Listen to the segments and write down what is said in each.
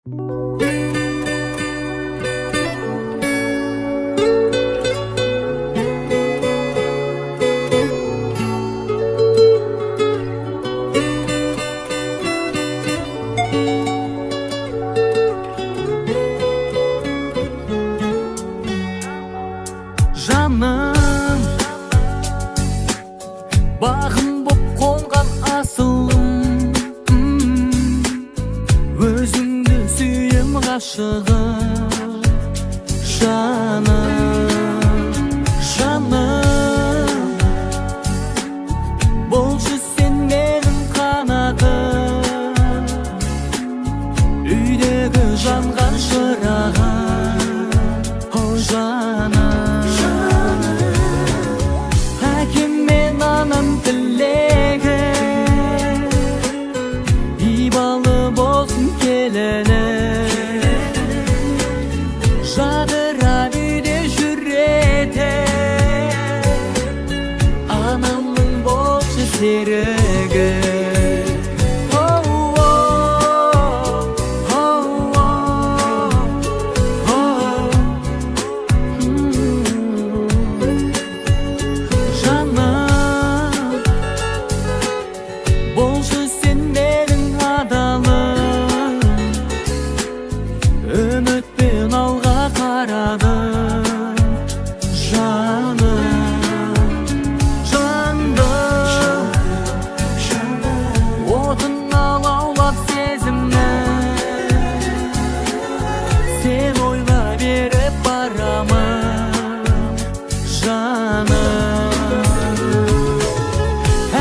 Жаным, бағым боп қонған асылым, өзіңді сүйем ғашығым. Жаным, жаным, болшы сен менің қанатым, үйдегі жанған шырағым. О жаным, жадырап үйде жүреді, анамның болшы серігі. Жаным, болшы сен менің адалым, үмітпен алға қарадым. Жаным, жаным, отына лаулап сезімні, сен ойла беріп барамын. Жаным,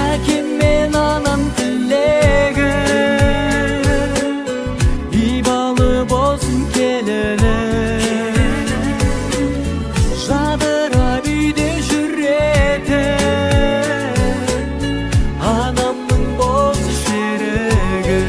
әкем мен анам тілегі, ибалы болсын келіні. Жадырап үйде жүреді, анамның болшы серігі.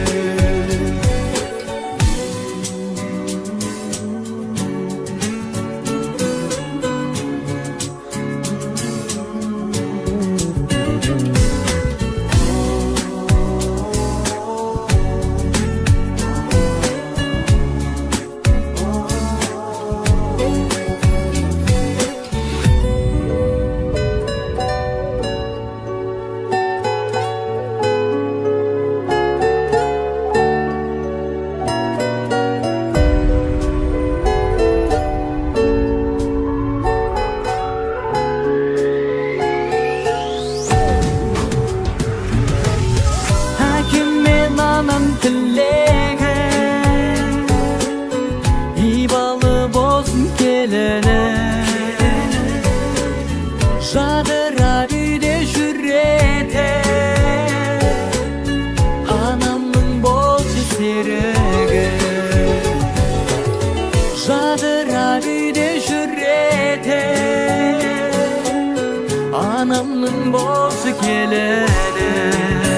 Анам тілегі, ибалы болсын келіні. Жадырап үйде жүреді, анамның болшы серігі. Жадырап үйде жүреді, анамның болшы келіні.